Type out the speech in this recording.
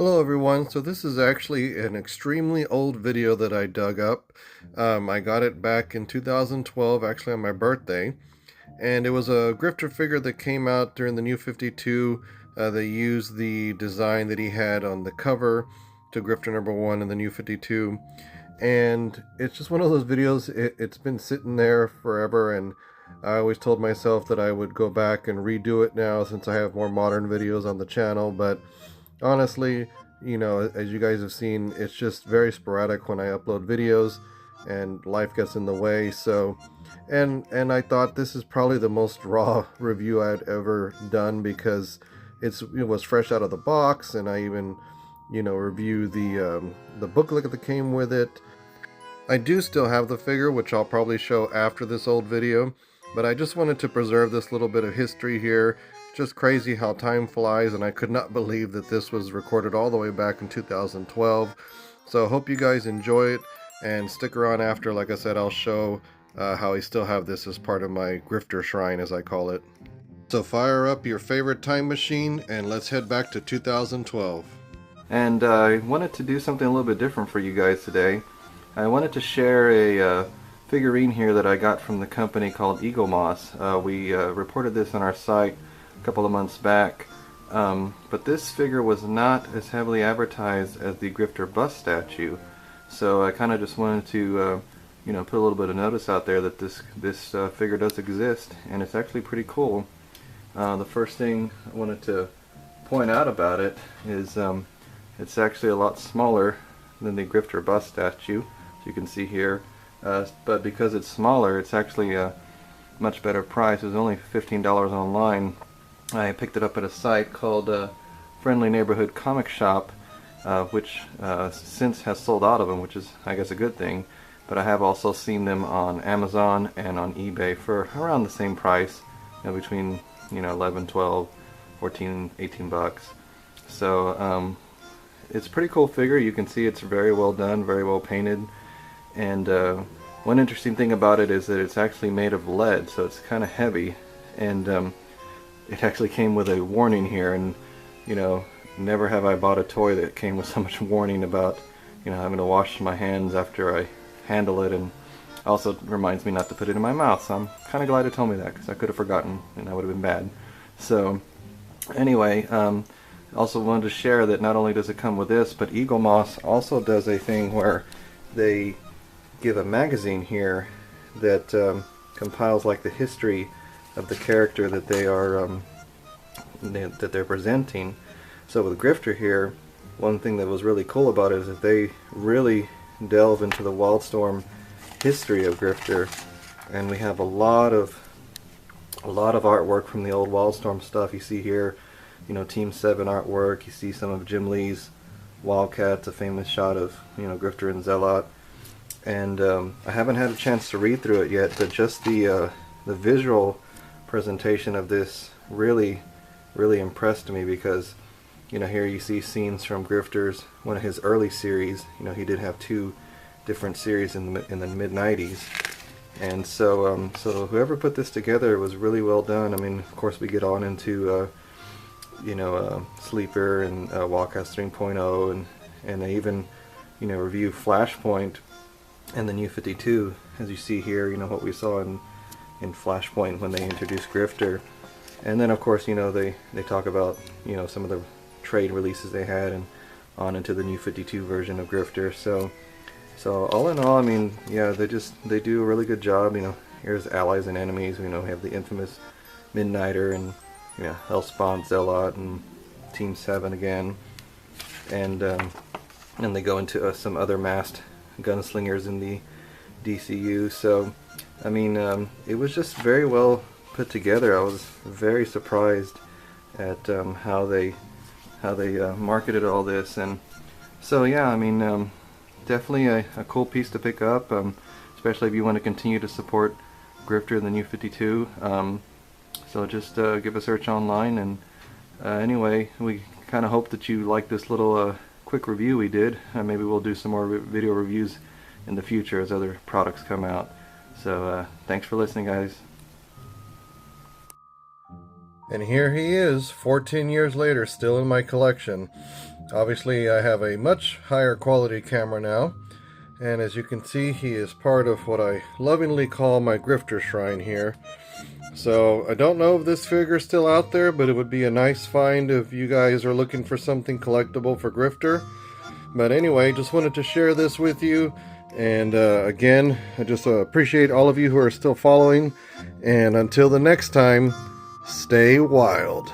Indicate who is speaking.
Speaker 1: Hello everyone, so this is actually an extremely old video that I dug up. I got it back in 2012, actually on my birthday, and it was a Grifter figure that came out during the New 52. They used the design that he had on the cover to Grifter number 1 in the New 52, and it's just one of those videos. It's been sitting there forever, and I always told myself that I would go back and redo it now since I have more modern videos on the channel, but honestly, as you guys have seen, it's just very sporadic when I upload videos and life gets in the way. So and I thought this is probably the most raw review I'd ever done because it was fresh out of the box, and I even review the booklet that came with it. I do still have the figure, which I'll probably show after this old video, but I just wanted to preserve this little bit of history here. Just crazy how time flies, and I could not believe that this was recorded all the way back in 2012. So I hope you guys enjoy it, and stick around after. Like I said, I'll show how I still have this as part of my Grifter shrine, as I call it. So fire up your favorite time machine, and let's head back to 2012.
Speaker 2: And I wanted to do something a little bit different for you guys today. I wanted to share a figurine here that I got from the company called Eaglemoss. We reported this on our site a couple of months back, but this figure was not as heavily advertised as the Grifter bust statue, so I kind of just wanted to put a little bit of notice out there that this figure does exist, and it's actually pretty cool. The first thing I wanted to point out about it is it's actually a lot smaller than the Grifter bust statue, as you can see here, but because it's smaller, it's actually a much better price. It was only $15 online. I picked it up at a site called Friendly Neighborhood Comic Shop, which since has sold out of them, which is, I guess, a good thing. But I have also seen them on Amazon and on eBay for around the same price, between 11, 12, 14, 18 bucks. So it's a pretty cool figure. You can see it's very well done, very well painted, and one interesting thing about it is that it's actually made of lead, so it's kind of heavy, and it actually came with a warning here. And never have I bought a toy that came with so much warning about having to wash my hands after I handle it, and also reminds me not to put it in my mouth. So I'm kind of glad it told me that, because I could have forgotten and that would have been bad. So anyway, also wanted to share that not only does it come with this, but Eaglemoss also does a thing where they give a magazine here that compiles like the history of the character that they are that they're presenting. So with Grifter here, one thing that was really cool about it is that they really delve into the Wildstorm history of Grifter, and we have a lot of artwork from the old Wildstorm stuff. You see here, Team 7 artwork. You see some of Jim Lee's Wildcats, a famous shot of Grifter and Zealot. And I haven't had a chance to read through it yet, but just the visual presentation of this really impressed me, because here you see scenes from Grifter's one of his early series. He did have 2 different series in the mid-90s, and so whoever put this together was really well done. I mean, of course, we get on into Sleeper and Wildcats 3.0, and they even review Flashpoint and the New 52, as you see here. What we saw in Flashpoint when they introduced Grifter, and then of course they talk about some of the trade releases they had, and on into the New 52 version of Grifter. So all in all, I mean, yeah, they do a really good job. Here's allies and enemies. We have the infamous Midnighter, and Hellspawn, Zealot, and Team 7 again, and they go into some other masked gunslingers in the DCU. So I mean, it was just very well put together. I was very surprised at how they marketed all this, and so yeah, I mean, definitely a cool piece to pick up, especially if you want to continue to support Grifter in the New 52. So just give a search online, and anyway, we kind of hope that you like this little quick review we did. Maybe we'll do some more video reviews in the future as other products come out. So thanks for listening, guys.
Speaker 1: And here he is, 14 years later, still in my collection. Obviously, I have a much higher quality camera now, and as you can see, he is part of what I lovingly call my Grifter shrine here. So I don't know if this figure is still out there, but it would be a nice find if you guys are looking for something collectible for Grifter. But anyway, just wanted to share this with you. And again, I just appreciate all of you who are still following. And until the next time, stay wild.